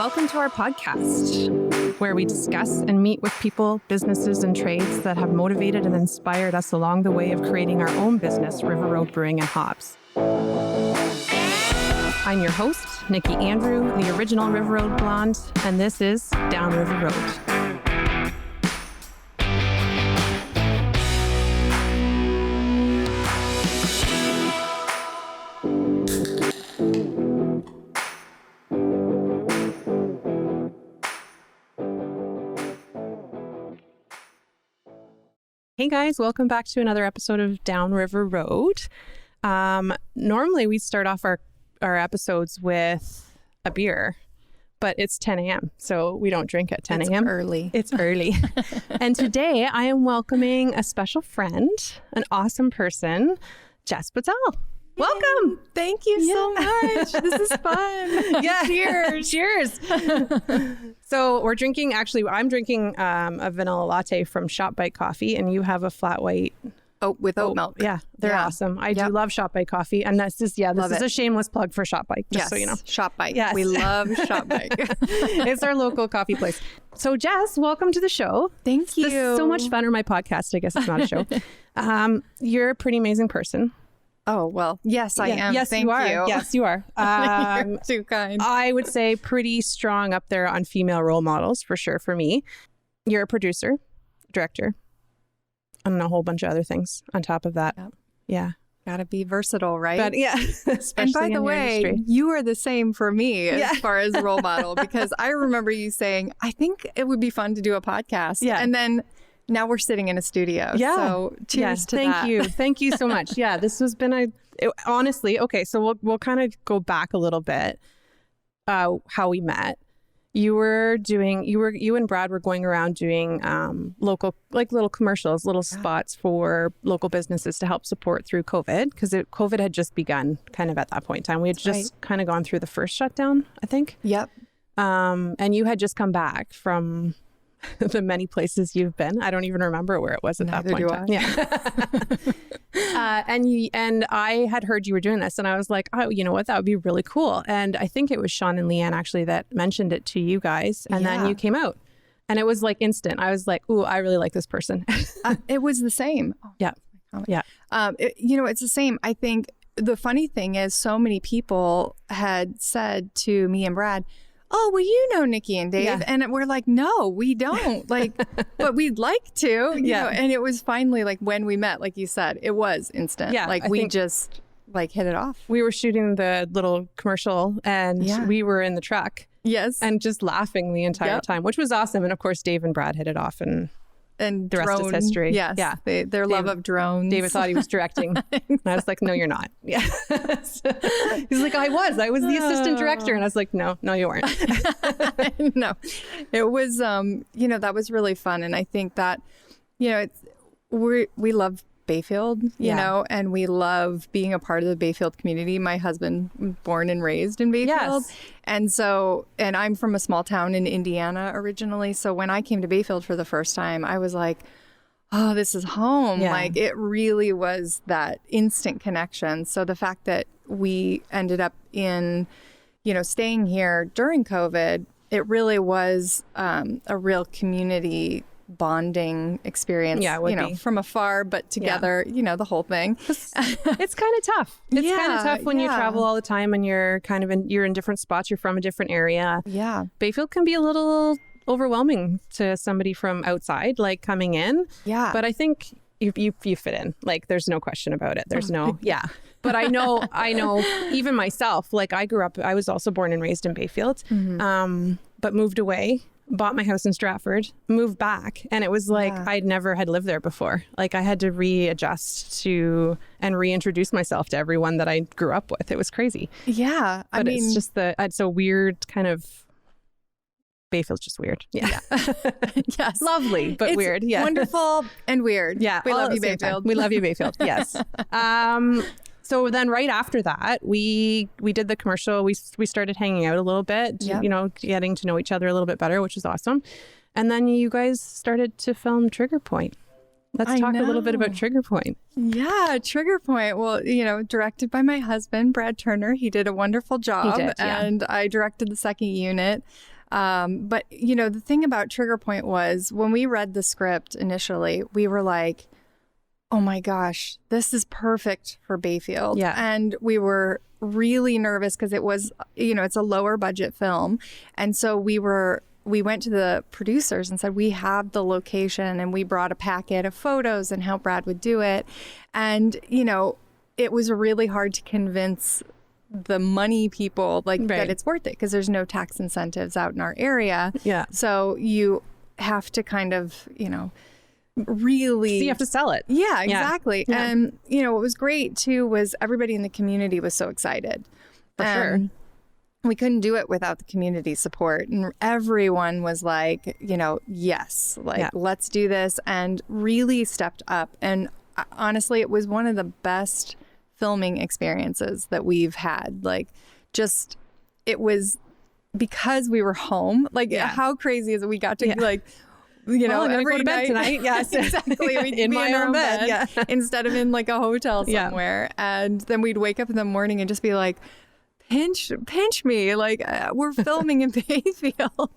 welcome to our podcast, where we discuss and meet with people, businesses, and trades that have motivated and inspired us along the way of creating our own business, River Road Brewing and Hops. I'm your host, Nikki Andrew, the original River Road Blonde, and this is Down River Road. Hey guys, welcome back to another episode of Down River Road. Normally we start off our episodes with a beer, but it's 10 a.m. so we don't drink at 10 a.m. It's early. And today I am welcoming a special friend, an awesome person, Jess Petelle. Welcome. Thank you so much. This is fun. Yeah. Cheers. Cheers. So we're drinking, I'm drinking a vanilla latte from ShopBite Coffee, and you have a flat white. With oat milk. Yeah, they're awesome. I do love ShopBite Coffee, and this is a shameless plug for ShopBite, just so you know. ShopBite. Yes. We love ShopBite. It's our local coffee place. So Jess, welcome to the show. Thank you. This is so much fun, or my podcast. I guess it's not a show. You're a pretty amazing person. Oh, well, yes, I am. Yes, Thank you are. you. Yes, you are. You're too kind. I would say pretty strong up there on female role models, for sure, for me. You're a producer, director, and a whole bunch of other things on top of that. Yep. Yeah. Gotta be versatile, right? But yeah. And by the way, you are the same for me as far as role model, because I remember you saying, I think it would be fun to do a podcast. Yeah. And then now we're sitting in a studio. Yeah. So cheers to Thank that. you. Thank you so much. Yeah, this has been honestly, okay, so we'll kind of go back a little bit, how we met. You and Brad were going around doing local, like little commercials, little spots for local businesses to help support through COVID, because COVID had just begun kind of at that point in time. We had just kind of gone through the first shutdown, I think. Yep. And you had just come back from the many places you've been. I don't even remember where it was at that point in time. Yeah. And I had heard you were doing this, and I was like, oh, you know what? That would be really cool. And I think it was Sean and Leanne actually that mentioned it to you guys, and then you came out, and it was like instant. I was like, ooh, I really like this person. It was the same. Yeah. Yeah. It's the same. I think the funny thing is, so many people had said to me and Brad, oh, well, you know Nikki and Dave. Yeah. And we're like, no, we don't. Like, but we'd like to, you know. And it was finally like when we met, like you said, it was instant. Yeah, like we just like hit it off. We were shooting the little commercial, and we were in the truck. Yes. And just laughing the entire time, which was awesome. And of course, Dave and Brad hit it off, and the rest is history. Yes. Yeah. Their love of drones. David thought he was directing. And I was like, no, you're not. Yeah. He's like, I was the assistant director. And I was like, no, you weren't. No, it was, that was really fun. And I think that, we love Bayfield, you know, and we love being a part of the Bayfield community. My husband was born and raised in Bayfield. Yes. And I'm from a small town in Indiana originally. So when I came to Bayfield for the first time, I was like, oh, this is home. Yeah. Like, it really was that instant connection. So the fact that we ended up staying here during COVID, it really was a real community bonding experience, from afar, but together, the whole thing. It's kind of tough. It's kind of tough when you travel all the time and you're you're in different spots. You're from a different area. Yeah. Bayfield can be a little overwhelming to somebody from outside, like coming in. Yeah. But I think you fit in. Like, there's no question about it. There's But I know even myself, like I was also born and raised in Bayfield, but moved away. Bought my house in Stratford, moved back, and it was like I'd never had lived there before. Like, I had to readjust to and reintroduce myself to everyone that I grew up with. It was crazy. Yeah. But it's just it's a weird kind of, Bayfield's just weird. Yeah. Yes. Lovely, but weird. Yeah. Wonderful and weird. Yeah. We love you, Bayfield. We love you, Bayfield. Yes. So then right after that, we did the commercial. We started hanging out a little bit, getting to know each other a little bit better, which was awesome. And then you guys started to film Trigger Point. Let's talk a little bit about Trigger Point. Yeah, Trigger Point. Well, directed by my husband, Brad Turner. He did a wonderful job. He did, yeah. And I directed the second unit. But, the thing about Trigger Point was when we read the script initially, we were like, oh my gosh, this is perfect for Bayfield. Yeah. And we were really nervous because it was, it's a lower budget film. And so we went to the producers and said, we have the location, and we brought a packet of photos and how Brad would do it. And, it was really hard to convince the money people that it's worth it because there's no tax incentives out in our area. Yeah. So you have to kind of, really. So you have to sell it. Yeah, exactly. Yeah. And, what was great too was everybody in the community was so excited. For sure. We couldn't do it without the community support. And everyone was like, yes, let's do this, and really stepped up. And honestly, it was one of the best filming experiences that we've had. It was because we were home. How crazy is it? We got to I'm go to bed tonight. Yes, exactly. We'd in be my in our own bed, bed. instead of in a hotel somewhere. And then we'd wake up in the morning and just be like, pinch me, we're filming in Bayfield.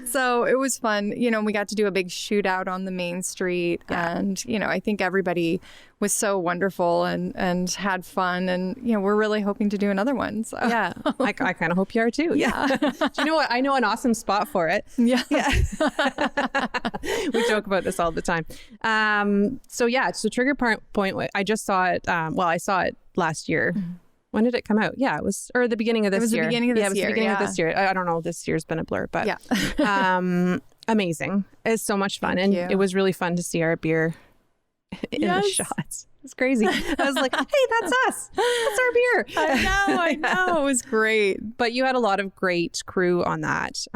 So it was fun, we got to do a big shootout on the main street. And I think everybody was so wonderful and had fun, and we're really hoping to do another one. So yeah, I kind of hope you are too. Yeah. Do you know what? I know an awesome spot for it. Yeah. We joke about this all the time. So Trigger Point, I just saw it. I saw it last year. Mm-hmm. When did it come out? Yeah, it was, or the beginning of this year. It was the beginning of this year. Yeah, it was the beginning of this year. I don't know. This year's been a blur, but amazing. It's so much fun. Thank you. It was really fun to see our beer in the shots. It's crazy. I was like, hey, that's us. That's our beer. I know. It was great. But you had a lot of great crew on that.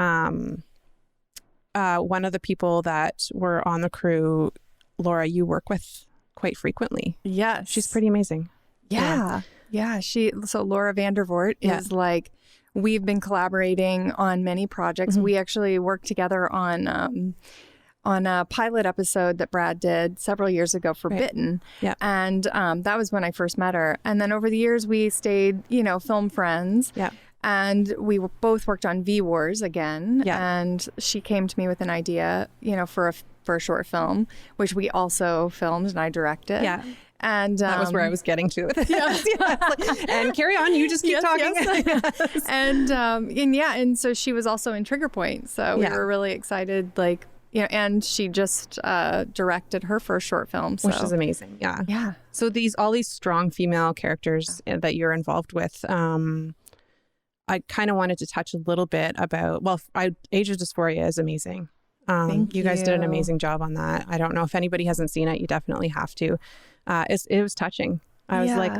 One of the people that were on the crew, Laura, you work with quite frequently. Yes. She's pretty amazing. Yeah. So Laura Vandervoort is we've been collaborating on many projects. Mm-hmm. We actually worked together on a pilot episode that Brad did several years ago for Bitten. Yeah. And that was when I first met her. And then over the years we stayed, film friends. Yeah. And we both worked on V-Wars again. Yeah. And she came to me with an idea, for a short film, which we also filmed and I directed. Yeah. And that was where I was getting to. And carry on, you just keep talking. Yes. And so she was also in Trigger Point. So we were really excited, and she just directed her first short film. So. Which is amazing. Yeah. Yeah. So all these strong female characters that you're involved with, I kind of wanted to touch a little bit about, Age of Dysphoria is amazing. Thank you. You guys did an amazing job on that. I don't know if anybody hasn't seen it, you definitely have to. It was touching. I was like,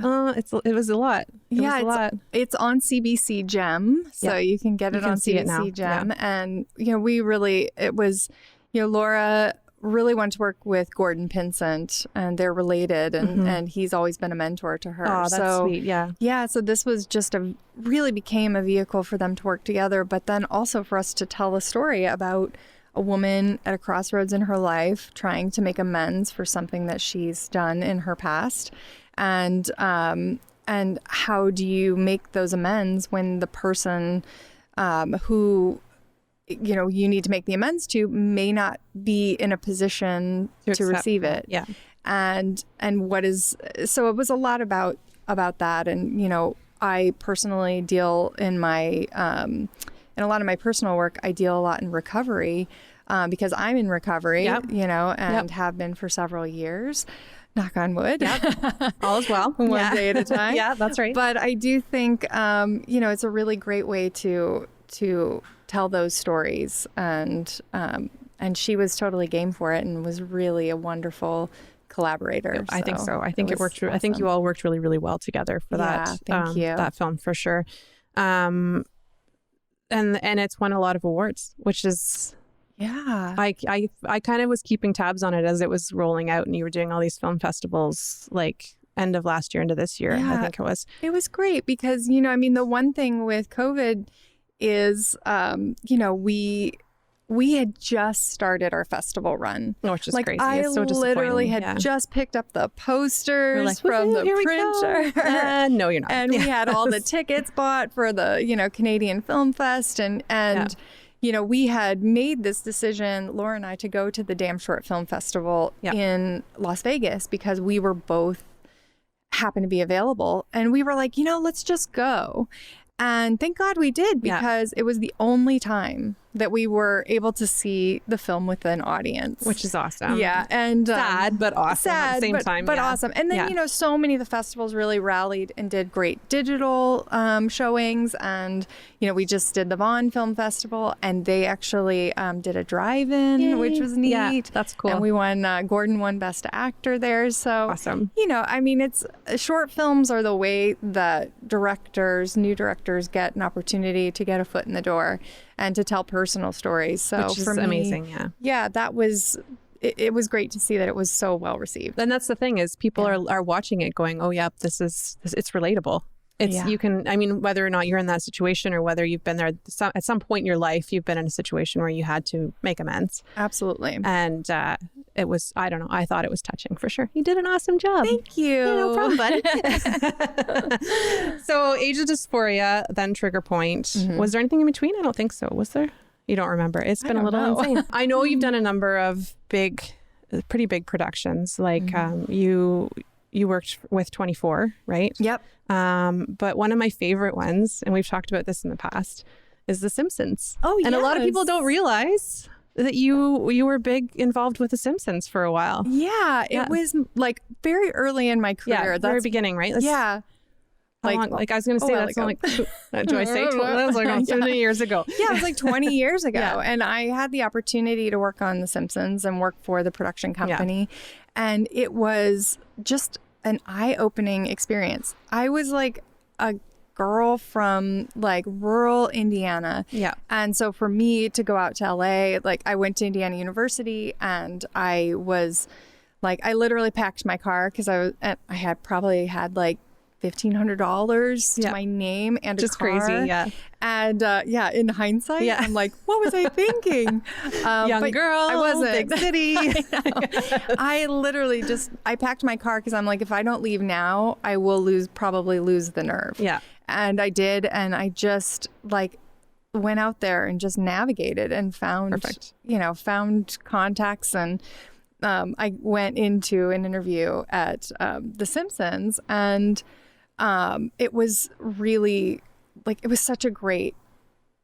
it was a lot. It was a lot. It's on CBC Gem, so you can get it on CBC Gem. Yeah. And Laura really wanted to work with Gordon Pinsent, and they're related, and he's always been a mentor to her. Oh, that's sweet. Yeah. Yeah. So this was just really became a vehicle for them to work together, but then also for us to tell a story about a woman at a crossroads in her life trying to make amends for something that she's done in her past. And how do you make those amends when the person who you need to make the amends to may not be in a position to receive it. Yeah. And so it was a lot about that. And, I personally deal in a lot of my personal work, I deal a lot in recovery because I'm in recovery, and have been for several years. Knock on wood. Yep. All is well. One day at a time. Yeah, that's right. But I do think, it's a really great way to tell those stories. And she was totally game for it and was really a wonderful collaborator. I think so. I think it worked. Awesome. I think you all worked really, really well together for that. Thank you. That film for sure. And it's won a lot of awards, which is I kind of was keeping tabs on it as it was rolling out, and you were doing all these film festivals end of last year into this year. I think it was. It was great because the one thing with COVID is we had just started our festival run. Which is like, crazy. I It's so literally disappointing. had just picked up the posters like, from the here we printer. go. No, you're not. And we had all the tickets bought for the, Canadian Film Fest. And we had made this decision, Laura and I, to go to the Damn Short Film Festival in Las Vegas because we were both happened to be available. And we were like, let's just go. And thank God we did, because it was the only time that we were able to see the film with an audience. Which is awesome. Yeah. And sad, but awesome at the same time. But awesome. And then, so many of the festivals really rallied and did great digital showings. And, we just did the Vaughan Film Festival, and they actually did a drive-in, which was neat. Yeah, that's cool. And we won, Gordon won Best Actor there. So, awesome. it's short films are the way that new directors get an opportunity to get a foot in the door and to tell personal stories. So which is for me, amazing. Yeah, that was it was great to see that it was so well received. And that's the thing is people are watching it going, oh yeah, it's relatable. You can, whether or not you're in that situation or whether you've been there at some point in your life, you've been in a situation where you had to make amends. Absolutely. And it was, I don't know, I thought it was touching for sure. You did an awesome job. Thank you. Yeah, no problem, buddy. So Age of Dysphoria, then Trigger Point. Mm-hmm. Was there anything in between? I don't think so. Was there? You don't remember. It's been a little insane. I know you've done a number of pretty big productions. Like you worked with 24, right? Yep. But one of my favorite ones, and we've talked about this in the past, is The Simpsons. Oh, yes. And a lot of people don't realize that you were big involved with The Simpsons for a while. Yeah, it was like very early in my career. Yeah, very beginning, right? Yeah. I was going to say that's only, do I say 20? That was like 20 years ago. Yeah, it was like 20 years ago. Yeah. And I had the opportunity to work on The Simpsons and work for the production company. Yeah. And it was just an eye-opening experience. I was like a girl from like rural Indiana. Yeah. And so for me to go out to LA, like I went to Indiana University, and I was like, I literally packed my car because I had probably had like $1,500 to my name and just a car. Crazy, yeah. And in hindsight, I'm like, what was I thinking? Young girl, I wasn't. Big city. I literally I packed my car because I'm like, if I don't leave now, I will probably lose the nerve. Yeah. And I did, and I just like went out there and just navigated and found contacts, and I went into an interview at The Simpsons, and it was really it was such a great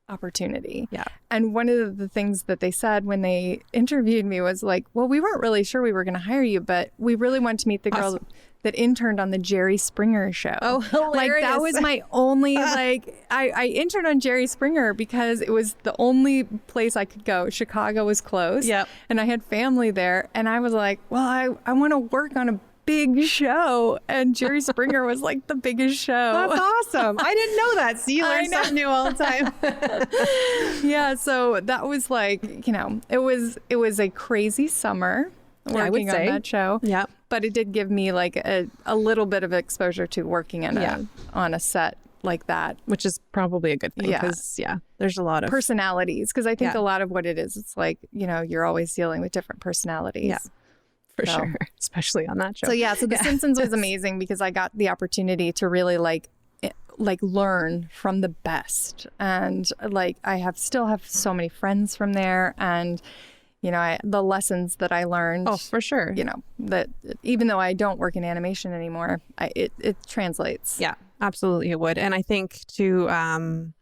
opportunity. Yeah. And one of the things that they said when they interviewed me was like, well, we weren't really sure we were going to hire you, but we really wanted to meet the girl that interned on the Jerry Springer show. Oh, hilarious. Like that was my only, I interned on Jerry Springer because it was the only place I could go. Chicago was closed. Yep. And I had family there. And I was like, well, I want to work on a big show, and Jerry Springer was like the biggest show. That's awesome. I didn't know that. See, you learn something new all the time. Yeah, so that was like, it was a crazy summer working on that show. Yeah. But it did give me like a little bit of exposure to working on a set like that, which is probably a good thing because there's a lot of personalities, because I think a lot of what it is, it's like, you're always dealing with different personalities. Yeah. For sure, especially on that show. So The Simpsons was amazing because I got the opportunity to really like learn from the best, and I still have so many friends from there, and the lessons that I learned. Oh, for sure. That even though I don't work in animation anymore, it translates. Yeah, absolutely, it would, and I think to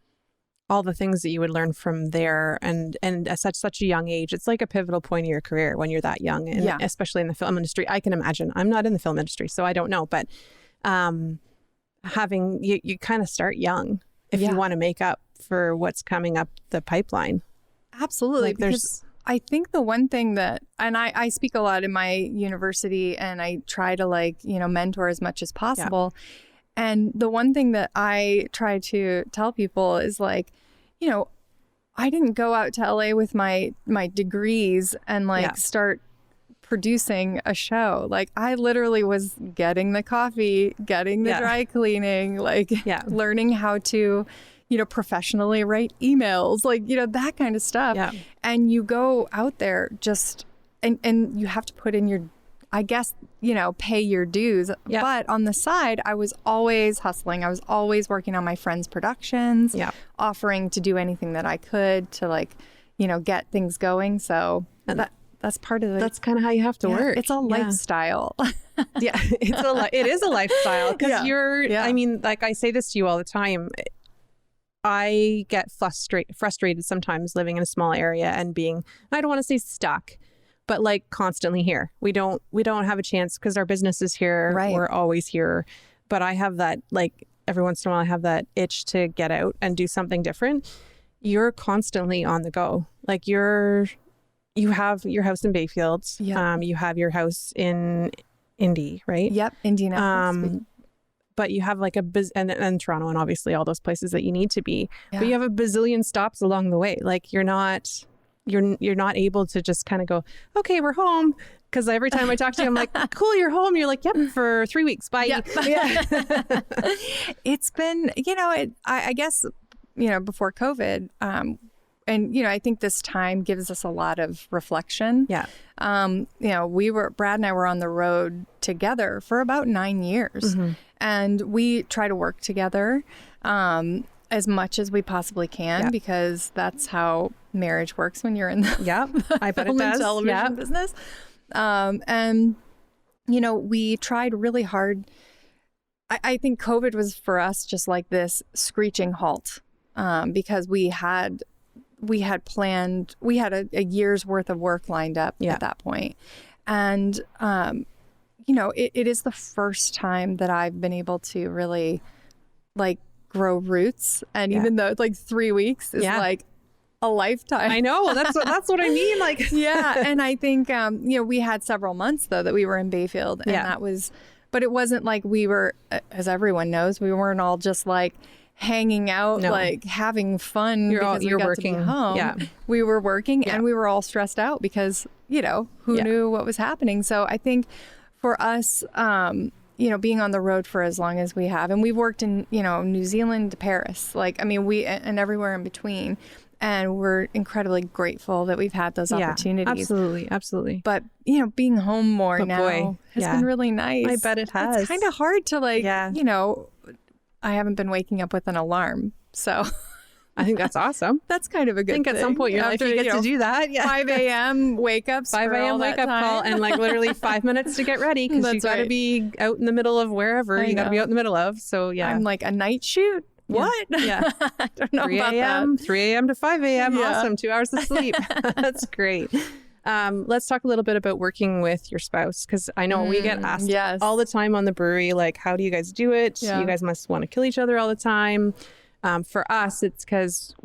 all the things that you would learn from there, and at such a young age, it's like a pivotal point of your career when you're that young, and especially in the film industry. I can imagine. I'm not in the film industry, so I don't know, but having you kind of start young if you want to make up for what's coming up the pipeline. Absolutely, because I think the one thing that, and I speak a lot in my university, and I try to mentor as much as possible. Yeah. And the one thing that I try to tell people is I didn't go out to LA with my degrees and start producing a show. I literally was getting the coffee, getting the dry cleaning, learning how to, professionally write emails, like, that kind of stuff. Yeah. And you go out there just, and you have to put in your, I guess, pay your dues. Yeah. But on the side, I was always hustling. I was always working on my friends' productions, Yeah. offering to do anything that I could to, like, get things going. So that's part of That's kind of how you have to work. It's a lifestyle. Yeah, it is a lifestyle, because Yeah. I mean, like, I say this to you all the time. I get frustrated sometimes living in a small area and being, I don't want to say stuck, but like constantly here. We don't have a chance because our business is here. Right. We're always here. But I have that, like, every once in a while I have that itch to get out and do something different. You're constantly on the go. Like, you have your house in Bayfield. Yeah. You have your house in Indy, right? Yep. Indianapolis. But you have like and Toronto, and obviously all those places that you need to be. Yeah. But you have a bazillion stops along the way. Like, you're not able to just kind of go, okay, we're home. Because every time I talk to you, I'm like, cool, you're home. You're like, yep, for 3 weeks. Bye. Yep. Yeah. It's been, I guess, before COVID, and, I think this time gives us a lot of reflection. Yeah. Brad and I were on the road together for about 9 years, and we try to work together as much as we possibly can, because that's how marriage works when you're in the I bet film it does. and television business. And, we tried really hard. I think COVID was for us just like this screeching halt, because we had planned, we had a year's worth of work lined up at that point. And, it is the first time that I've been able to really, like, grow roots. And even though it's like 3 weeks is like a lifetime. I know. That's what I mean. Like, yeah. And I think, we had several months though that we were in Bayfield, and that was, but it wasn't like we were, as everyone knows, we weren't all just like hanging out, like having fun. You're working. To be home. Yeah. We were working, and we were all stressed out because, who knew what was happening. So I think for us, being on the road for as long as we have, and we've worked in, New Zealand to Paris, like, I mean, and everywhere in between. And we're incredibly grateful that we've had those opportunities. Absolutely. But, being home more now has been really nice. I bet it has. It's kind of hard to, like, I haven't been waking up with an alarm. So I think that's awesome. That's kind of a good thing. I think at some point in your life you get to do that. Yeah. 5 a.m. wake ups. 5 a.m. wake up call, and like literally 5 minutes to get ready, because you got to be out in the middle of wherever you got to be out in the middle of. So I'm like, a night shoot? What? Yeah. I don't know 3 about a.m. that. 3 a.m. to 5 a.m. Awesome. 2 hours of sleep. That's great. Let's talk a little bit about working with your spouse, because I know we get asked all the time on the brewery, like, how do you guys do it? Yeah. You guys must want to kill each other all the time. For us, it's because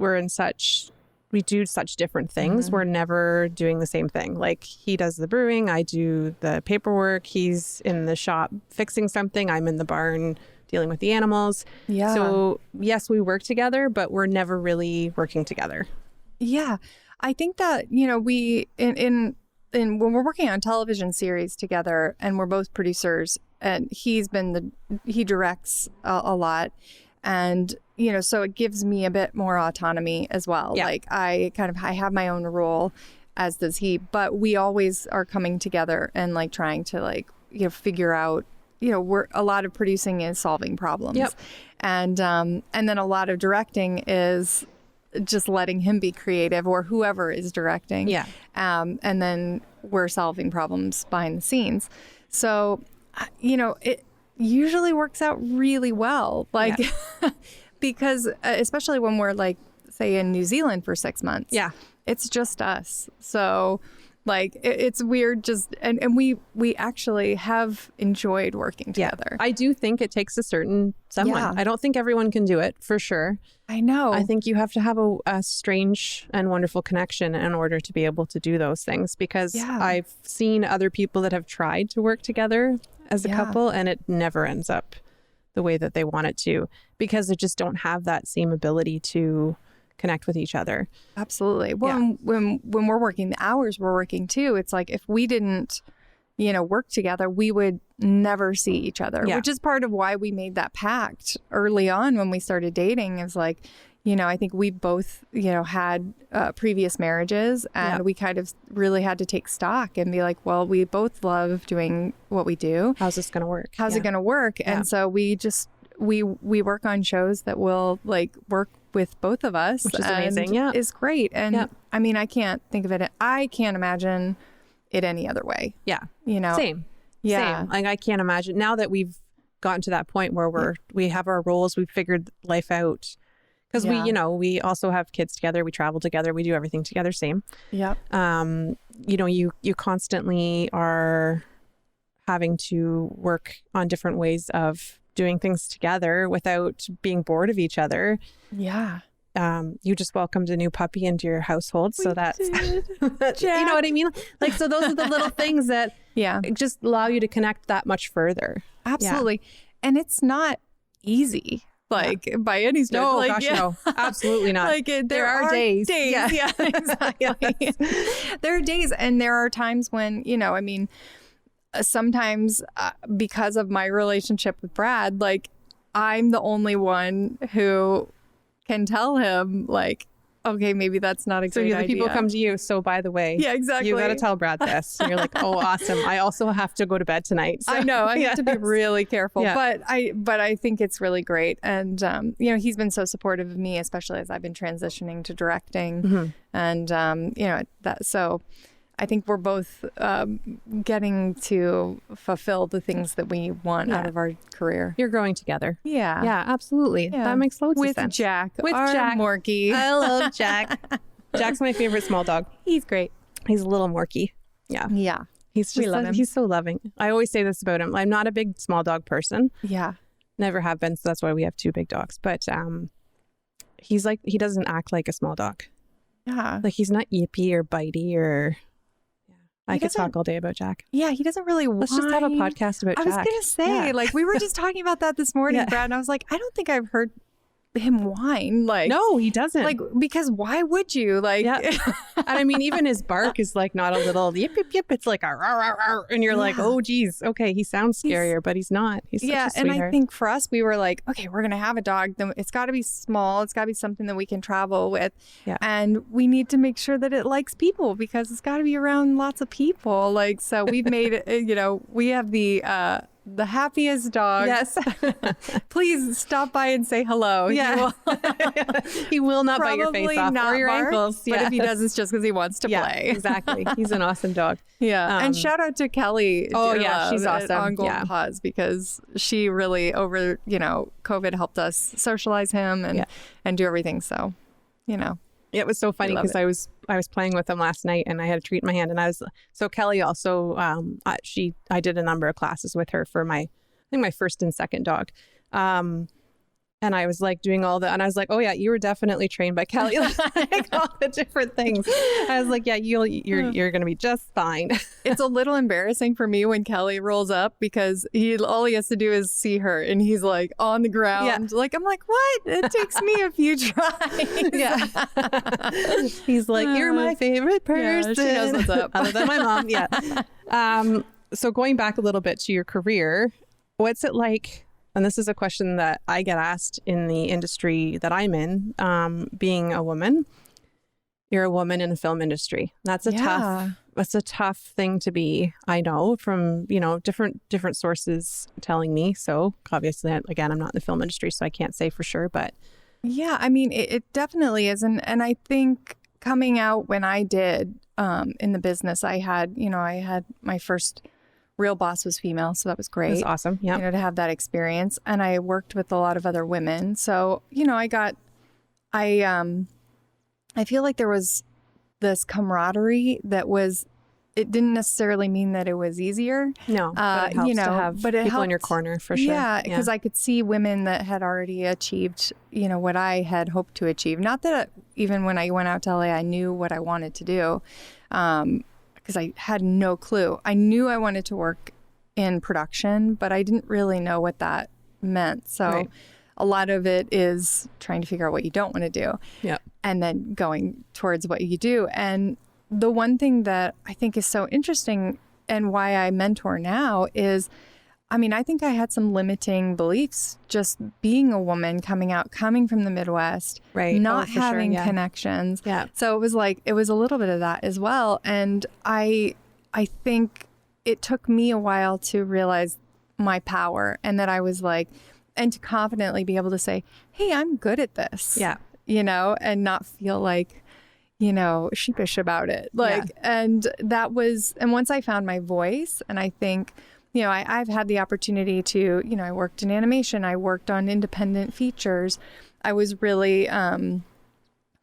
we do such different things. We're never doing the same thing. Like, he does the brewing, I do the paperwork, he's in the shop fixing something, I'm in the barn dealing with the animals. Yeah. So yes, we work together, but we're never really working together. Yeah. I think that, we in when we're working on television series together, and we're both producers, and he directs a lot, and so it gives me a bit more autonomy as well. Yeah. Like, I have my own role, as does he, but we always are coming together and like trying to like figure out. A lot of producing is solving problems. Yep. And then a lot of directing is just letting him be creative, or whoever is directing. Yeah. And then we're solving problems behind the scenes. So, it usually works out really well. Like, because especially when we're like, say, in New Zealand for 6 months. Yeah. It's just us. So, like, it's weird just, and we actually have enjoyed working together. Yeah. I do think it takes a certain someone. Yeah. I don't think everyone can do it, for sure. I know. I think you have to have a strange and wonderful connection in order to be able to do those things, because I've seen other people that have tried to work together as a couple, and it never ends up the way that they want it to, because they just don't have that same ability to connect with each other. Absolutely. Well, when we're working the hours we're working too, it's like, if we didn't, work together, we would never see each other, which is part of why we made that pact early on when we started dating. Is like, I think we both, had previous marriages, and we kind of really had to take stock and be like, well, we both love doing what we do. How's this going to work? How's it going to work? And so we work on shows that will like work with both of us, which is amazing. Yeah. Is great. And I mean, I can't think of it. I can't imagine it any other way. Yeah. Same. Yeah. Same. Like I can't imagine now that we've gotten to that point where we have our roles, we've figured life out. Because we also have kids together, we travel together, we do everything together, same. Yep. You constantly are having to work on different ways of doing things together without being bored of each other. Yeah. You just welcomed a new puppy into your household, so that's you know what I mean? Like, so those are the little things that just allow you to connect that much further. Absolutely. And it's not easy. Like by any stretch. No, like, no, absolutely not. Like there are days. Yeah, exactly. There are days, and there are times when, sometimes because of my relationship with Brad, like I'm the only one who can tell him like, okay, maybe that's not a great idea. So the people come to you. So by the way, exactly. You got to tell Brad this. And you're like, oh, awesome. I also have to go to bed tonight. So, I know. I have to be really careful, but I think it's really great. And, he's been so supportive of me, especially as I've been transitioning to directing and, so I think we're both getting to fulfill the things that we want out of our career. You're growing together. Yeah. Yeah, absolutely. Yeah. That makes loads of sense. With Jack. Morky. I love Jack. Jack's my favorite small dog. He's great. He's a little Morky. Yeah. Yeah. He's just he's so loving. I always say this about him. I'm not a big small dog person. Yeah. Never have been. So that's why we have 2 big dogs. But he's like, he doesn't act like a small dog. Yeah. Like he's not yippy or bitey or... I could talk all day about Jack. Yeah, he doesn't really whine. Let's just have a podcast about Jack. I was going to say, like, we were just talking about that this morning, Brad, and I was like, I don't think I've heard him whine. Like, no, he doesn't. Like, because why would you? Like, and I mean, even his bark is like not a little yip, yip, yip. It's like a rah, rah, rah. And you're like, oh, geez. Okay, he sounds scarier, but he's not. He's such a sweetheart. And I think for us, we were like, okay, we're going to have a dog. Then it's got to be small. It's got to be something that we can travel with. Yeah. And we need to make sure that it likes people because it's got to be around lots of people. Like, so we've made it, we have the happiest dog. Yes. Please stop by and say hello. Yeah. He will not bite your face off or your ankles. But if he does, it's just because he wants to play. Exactly. He's an awesome dog. Yeah. And shout out to Kelly. Oh, yeah. She's awesome. On Golden Paws because she really over, COVID helped us socialize him and do everything. So, It was so funny because I was playing with him last night and I had a treat in my hand and so Kelly also I did a number of classes with her for my first and second dog. And I was like doing and I was like, oh yeah, you were definitely trained by Kelly, like all the different things. I was like, yeah, you're going to be just fine. It's a little embarrassing for me when Kelly rolls up because all he has to do is see her and he's like on the ground. Yeah. Like, I'm like, what? It takes me a few tries. Yeah. He's like, you're my favorite person. Yeah, she knows what's up. Other than my mom. Yeah. So going back a little bit to your career, what's it like? And this is a question that I get asked in the industry that I'm in, being a woman. You're a woman in the film industry. That's a tough thing to be. I know from, different sources telling me. So obviously, again, I'm not in the film industry, so I can't say for sure, but. Yeah, I mean, it definitely is. And I think coming out when I did in the business, I had my first real boss was female, so that was great. That's awesome. Yeah. To have that experience. And I worked with a lot of other women. So, I feel like there was this camaraderie that it didn't necessarily mean that it was easier. No, but it helps to have people in your corner for sure. Yeah, because I could see women that had already achieved, what I had hoped to achieve. Not that even when I went out to LA, I knew what I wanted to do. Because I had no clue. I knew I wanted to work in production, but I didn't really know what that meant. So a lot of it is trying to figure out what you don't want to do. Yeah. And then going towards what you do. And the one thing that I think is so interesting and why I mentor now is I mean, I think I had some limiting beliefs just being a woman coming from the Midwest, Right. not For having sure. connections. Yeah. So it was a little bit of that as well. And I think it took me a while to realize my power, and that I was like, and to confidently be able to say, hey, I'm good at this. Yeah. And not feel like, sheepish about it. And once I found my voice, and I think, I've had the opportunity to, I worked in animation, I worked on independent features. I was really kind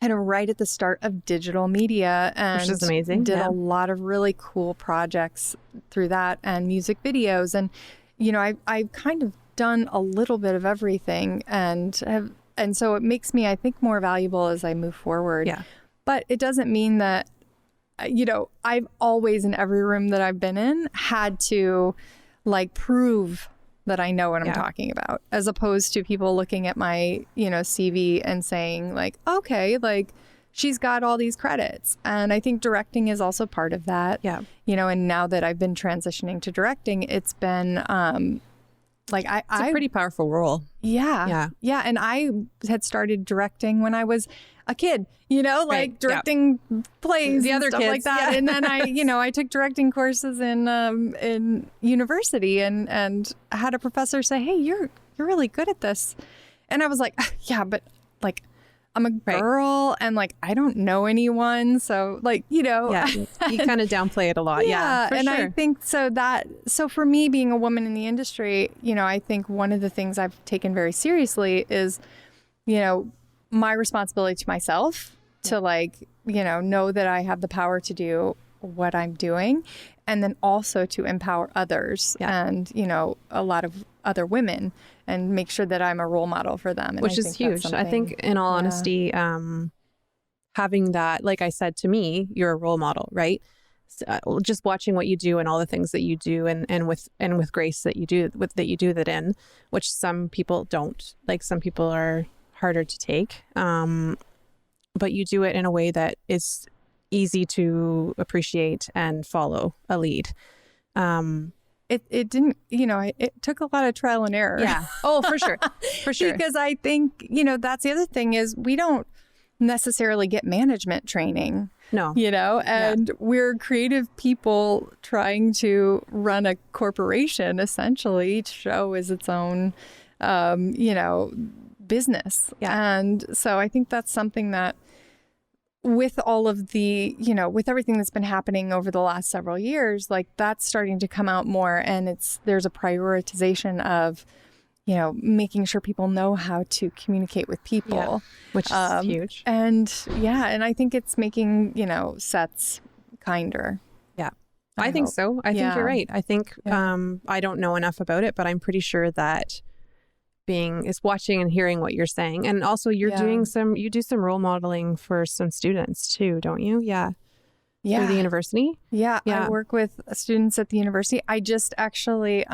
of right at the start of digital media, and Which is amazing. Did a lot of really cool projects through that, and music videos. And, I've kind of done a little bit of everything, and so it makes me, I think, more valuable as I move forward. Yeah. But it doesn't mean that, I've always, in every room that I've been in, had to prove that I know what I'm talking about, as opposed to people looking at my, CV and saying okay, she's got all these credits. And I think directing is also part of that. Yeah. And now that I've been transitioning to directing, it's been, it's a pretty powerful role. Yeah. And I had started directing when I was a kid, directing plays, the other stuff kids like that. Yeah. And then I took directing courses in university, and I had a professor say, hey, you're really good at this. And I was like, yeah, but I'm a girl, and I don't know anyone. So Yeah. You kind of downplay it a lot. Yeah. For and sure. I think so for me, being a woman in the industry, I think one of the things I've taken very seriously is, my responsibility to myself to know that I have the power to do what I'm doing, and then also to empower others and, a lot of other women, and make sure that I'm a role model for them. And which is huge. I think, in all honesty, having that, like I said, to me, you're a role model, right? So, just watching what you do and all the things that you do, and with grace that you do that in, which some people don't. Some people are harder to take, but you do it in a way that is easy to appreciate and follow a lead. It didn't, it took a lot of trial and error. Yeah. Oh, for sure. For sure. Because I think, that's the other thing, is we don't necessarily get management training. No. And we're creative people trying to run a corporation, essentially. Each show is its own, business. Yeah. And so I think that's something that, with all of the, with everything that's been happening over the last several years, that's starting to come out more. And there's a prioritization of, making sure people know how to communicate with people, which is huge. And I think it's making, sets kinder. Yeah. I think so. I think you're right. I think, I don't know enough about it, but I'm pretty sure that is watching and hearing what you're saying. And also you do some role modeling for some students too, don't you? Yeah. Yeah. Through the university. Yeah. I work with students at the university. I just actually,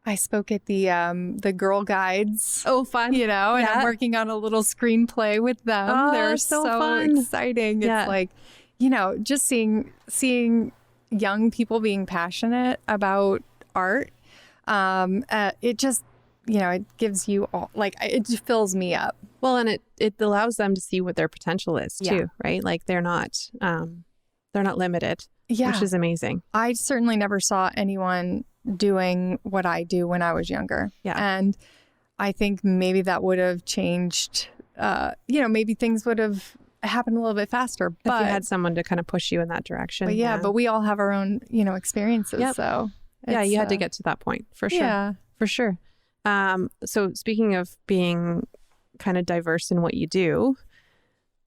I spoke at the Girl Guides. Oh, fun. And I'm working on a little screenplay with them. Oh, they're so so fun. exciting. It's just seeing young people being passionate about art. It just, it gives you all, it just fills me up. Well, and it allows them to see what their potential is too, right? They're not limited, which is amazing. I certainly never saw anyone doing what I do when I was younger. Yeah. And I think maybe that would have changed, maybe things would have happened a little bit faster. But if you had someone to kind of push you in that direction. But but we all have our own, experiences. Yep. So you had to get to that point for sure. Yeah. For sure. So speaking of being kind of diverse in what you do,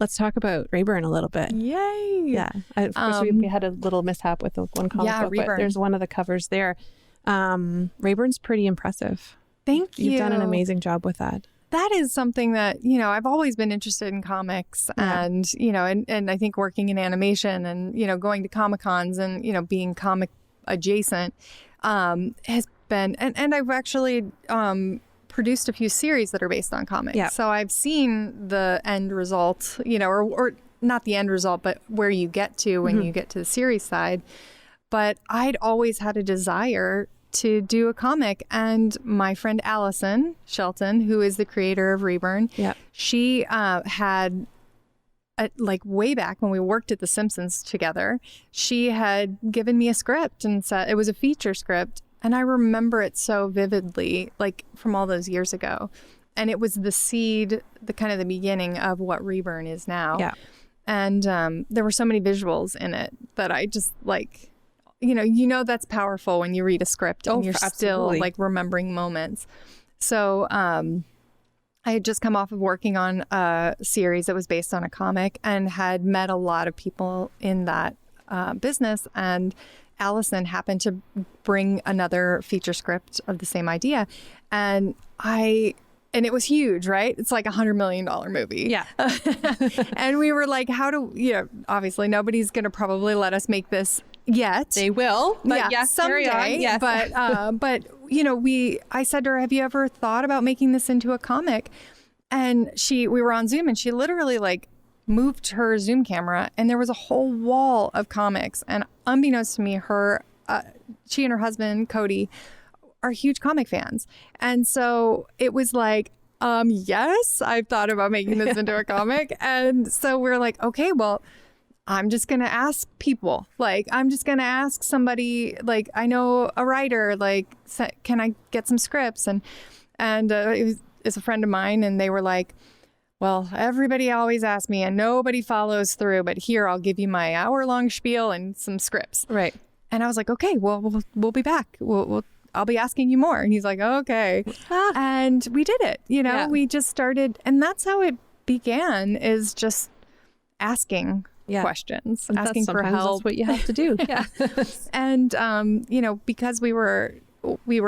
let's talk about Reburn a little bit. Yay. Yeah. Of course, we had a little mishap with the one comic book, Reburn. but there's one of the covers there. Reyburn's pretty impressive. Thank you. You've done an amazing job with that. That is something that, I've always been interested in comics, and, and I think working in animation and, going to Comic-Cons and, being comic adjacent, has been, and I've actually, produced a few series that are based on comics. Yeah. So I've seen the end result, or not the end result, but where you get to when you get to the series side. But I'd always had a desire to do a comic. And my friend Allison Shelton, who is the creator of Reburn, she had like way back when we worked at the Simpsons together, she had given me a script and said it was a feature script. And I remember it so vividly, like from all those years ago. And it was the seed, the kind of the beginning of what Reburn is now. Yeah. And there were so many visuals in it that I just like, you know, that's powerful when you read a script and you're still like remembering moments. So I had just come off of working on a series that was based on a comic and had met a lot of people in that business. And Allison happened to bring another feature script of the same idea. And it was huge, right? It's like $100 million movie. Yeah. And we were like, obviously nobody's going to probably let us make this yet. They will, but yes, someday. Yes. But I said to her, have you ever thought about making this into a comic? And we were on Zoom and she literally like moved her Zoom camera and there was a whole wall of comics. And unbeknownst to me, she and her husband, Cody, are huge comic fans. And so it was like, yes, I've thought about making this into a comic. And so we're like, okay, well, I'm just going to ask people. Like, I'm just going to ask somebody, like, I know a writer, like, can I get some scripts? And it's a friend of mine. And they were like, well, everybody always asks me and nobody follows through. But here, I'll give you my hour-long spiel and some scripts. Right. And I was like, okay, well, we'll be back. I'll be asking you more. And he's like, okay. And we did it. We just started. And that's how it began, is just asking questions, asking for help. That's what you have to do. Yeah. And, because we were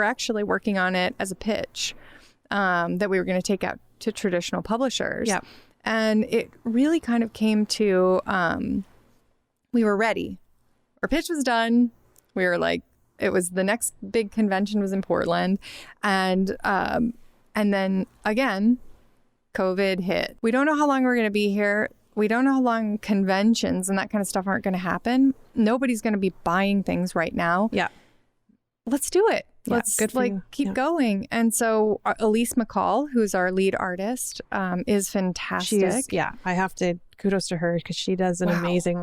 actually working on it as a pitch that we were going to take out to traditional publishers. Yeah. And it really kind of came to, we were ready. Our pitch was done. We were like, it was the next big convention was in Portland. And then again, COVID hit. We don't know how long we're going to be here. We don't know how long conventions and that kind of stuff aren't going to happen. Nobody's going to be buying things right now. Yeah. Let's do it. Let's keep going. And so Elise McCall, who's our lead artist, is fantastic. I have to kudos to her because she does an amazing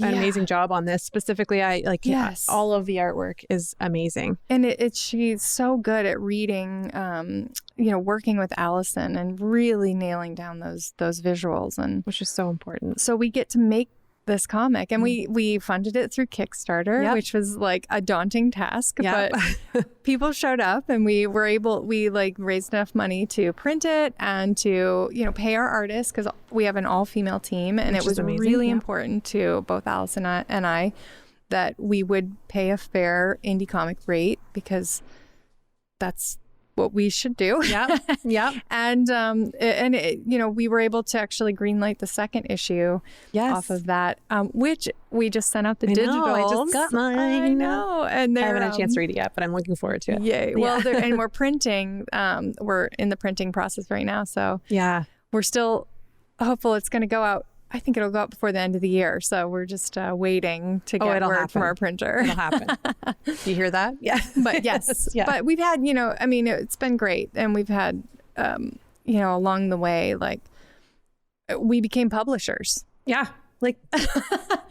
amazing job on this. Specifically, all of the artwork is amazing. And she's so good at reading, working with Allison and really nailing down those visuals, and which is so important. So we get to make this comic, and we funded it through Kickstarter, which was like a daunting task, but people showed up, and we raised enough money to print it and to pay our artists, because we have an all-female team, and it was really important to both Allison and I that we would pay a fair indie comic rate, because that's what we should do. Yeah. And we were able to actually greenlight the second issue off of that, which we just sent out the digital. I just got mine. I know. And I haven't had a chance to read it yet, but I'm looking forward to it. Yay. Well, and we're printing. We're in the printing process right now. So we're still hopeful it's going to go out. I think it'll go out before the end of the year. So we're just waiting to get word from our printer. It'll happen. Do you hear that? Yeah. But yes. But we've had, it's been great. And we've had, along the way, like, we became publishers. Yeah. Like,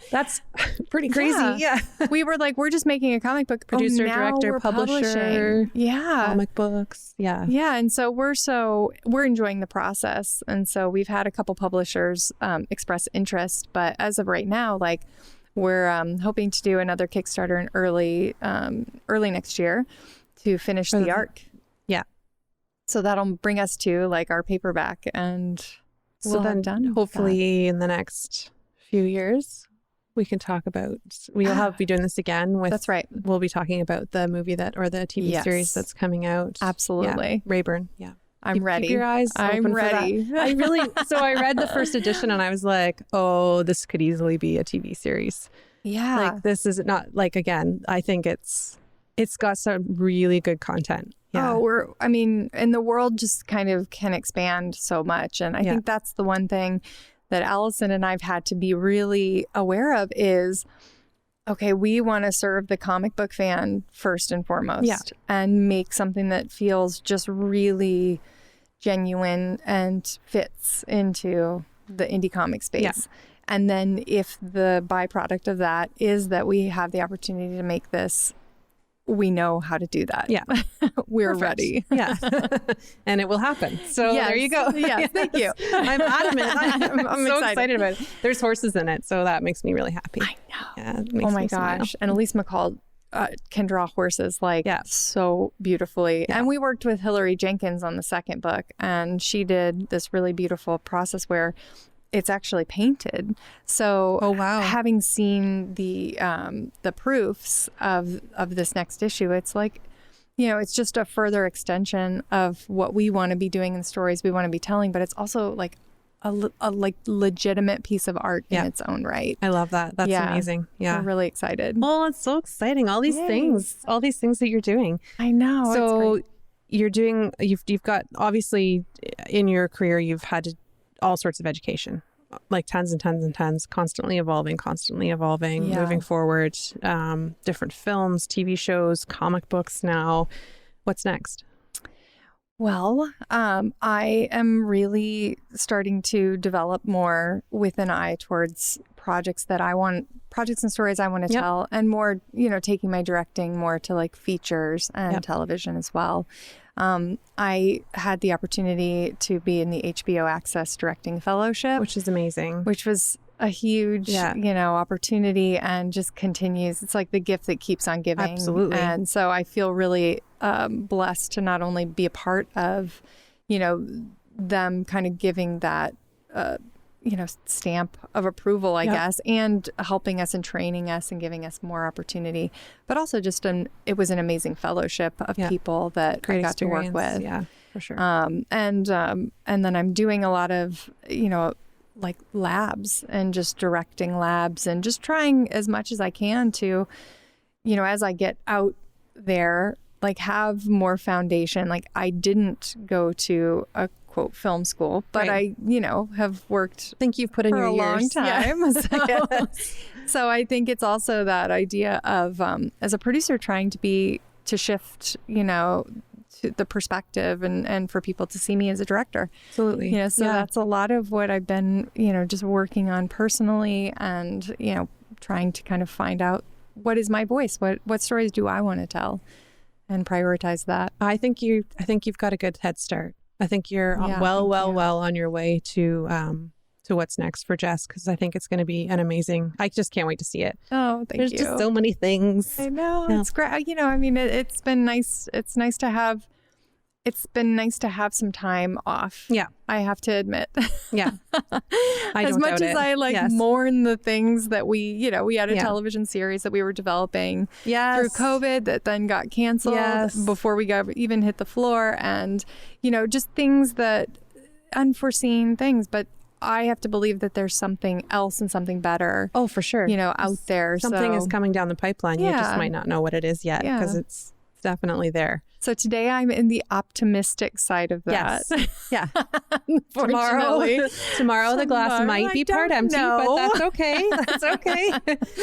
that's pretty crazy. Yeah. We were like, we're just making a comic book. Producer, director, publisher. Yeah. Comic books. Yeah. Yeah. And so we're enjoying the process. And so we've had a couple publishers express interest. But as of right now, like, we're hoping to do another Kickstarter in early next year to finish the arc. Yeah. So that'll bring us to like our paperback, and we'll have done. Hopefully in the next few years we can talk about, we'll be doing this again with, that's right, we'll be talking about the movie or the TV series that's coming out. Absolutely. Rayburn. Yeah. I'm ready. Keep your eyes open ready. For that. So I read the first edition and I was like, oh, this could easily be a TV series. Yeah. Like, this is not, like, again, I think it's got some really good content. Yeah. Oh, and the world just kind of can expand so much. And I think that's the one thing that Allison and I've had to be really aware of is okay, we want to serve the comic book fan first and foremost, and make something that feels just really genuine and fits into the indie comic space. Yeah. And then if the byproduct of that is that we have the opportunity to make this, we know how to do that. Yeah. We're Perfect. ready. Yeah. And it will happen. So there you go. Yes, thank you. I'm adamant. I'm so excited. excited about it. There's horses in it. So that makes me really happy. I know. Yeah, it makes Oh my me gosh. smile. And Elise McCall can draw horses like so beautifully. Yeah. And we worked with Hilary Jenkins on the second book, and she did this really beautiful process where it's actually painted. So Oh, wow. having seen the proofs of this next issue, it's like, it's just a further extension of what we want to be doing in the stories we want to be telling, but it's also like a like legitimate piece of art in its own right. I love that. That's amazing. Yeah. We're really excited. Well, it's so exciting. All these things that you're doing. I know. So you're doing, you've got, obviously in your career, you've had all sorts of education, like tons and tons and tons, constantly evolving, moving forward, different films, TV shows, comic books now. What's next? Well, I am really starting to develop more with an eye towards projects and stories I want to tell, and more, taking my directing more to like features and television as well. I had the opportunity to be in the HBO Access Directing Fellowship, Which is amazing. which was a huge, opportunity, and just continues. It's like the gift that keeps on giving. Absolutely. And so I feel really blessed to not only be a part of, them kind of giving that, stamp of approval, I guess, and helping us and training us and giving us more opportunity, but also just it was an amazing fellowship of people that I got to work with. Yeah, for sure. And then I'm doing a lot of, like labs and just directing labs and just trying as much as I can to, as I get out there, like have more foundation. Like I didn't go to a quote film school, but I, have worked. I think you've put in for your a long years. time. So I think it's also that idea of as a producer trying to shift, to the perspective and for people to see me as a director. Absolutely. So that's a lot of what I've been, just working on personally, and, trying to kind of find out what is my voice, what stories do I want to tell, and prioritize that. I think you've got a good head start. I think you're well on your way to what's next for Jess, because I think it's going to be an amazing. I just can't wait to see it. Oh, thank you. There's just so many things. I know. It's great. I mean, it's been nice. It's nice to have. It's been nice to have some time off. Yeah, I have to admit. Yeah, as much as I mourn the things that we had a television series that we were developing through COVID that then got canceled before we even hit the floor, and just things that unforeseen things, but I have to believe that there's something else and something better. Oh, for sure. Out there. Something is coming down the pipipeline. You just might not know what it is yet, because it's definitely there. So today I'm in the optimistic side of that. Yes. Yeah. Tomorrow the glass might be part empty, but that's okay. That's okay.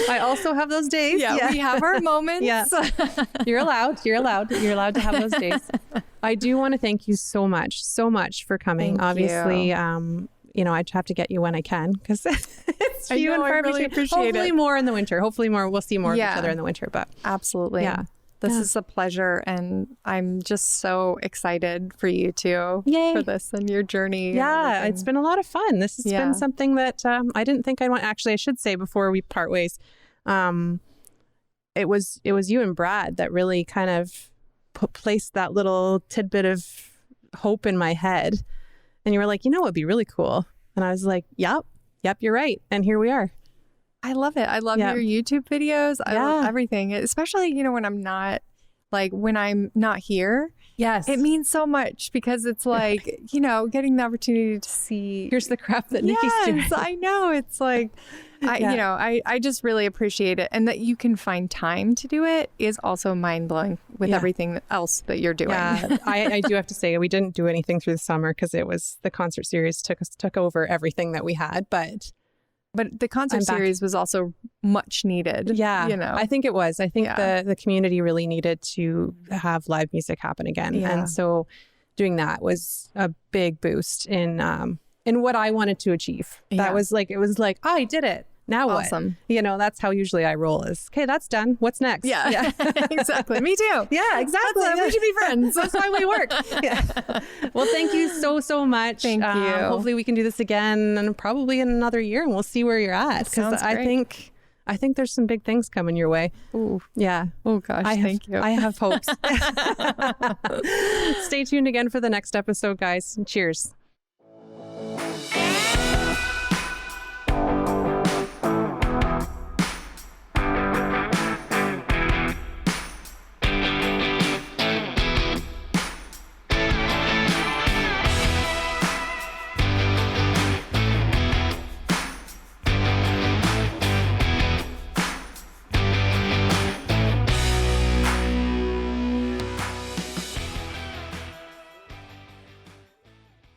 I also have those days. Yeah. We have our moments. Yeah. You're allowed to have those days. I do want to thank you so much for coming. Thank Obviously, you. I'd have to get you when I can, because it's few and I far really between. appreciate Hopefully it. more in the winter. Hopefully more. We'll see more of each other in the winter. But absolutely. Yeah. This is a pleasure, and I'm just so excited for you too. Yay. For this and your journey. Yeah, it's been a lot of fun. This has been something that I didn't think I'd want. Actually, I should say before we part ways, it was you and Brad that really kind of placed that little tidbit of hope in my head. And you were like, what would be really cool? And I was like, yep, you're right. And here we are. I love it. I love your YouTube videos. I love everything, especially, when I'm not here. Yes. It means so much, because it's like, getting the opportunity to see. Here's the crap that Nikki's doing. Yes, I know. It's like, I just really appreciate it. And that you can find time to do it is also mind blowing with everything else that you're doing. Yeah, I do have to say, we didn't do anything through the summer because the concert series took over everything that we had, but But the concert series was also much needed. Yeah, you know, I think it was. I think the community really needed to have live music happen again. Yeah. And so doing that was a big boost in what I wanted to achieve. That was like, it was like, I did it. Now what? Awesome. You know, that's how usually I roll is, okay, that's done. What's next? Yeah. Exactly. Me too. Yeah, exactly. We should be friends. That's why we work. Yeah. Well, thank you so much. Thank you. Hopefully we can do this again and probably in another year and we'll see where you're at. Because I think there's some big things coming your way. Ooh. Yeah. Oh gosh, thank you. I have hopes. Stay tuned again for the next episode, guys. Cheers.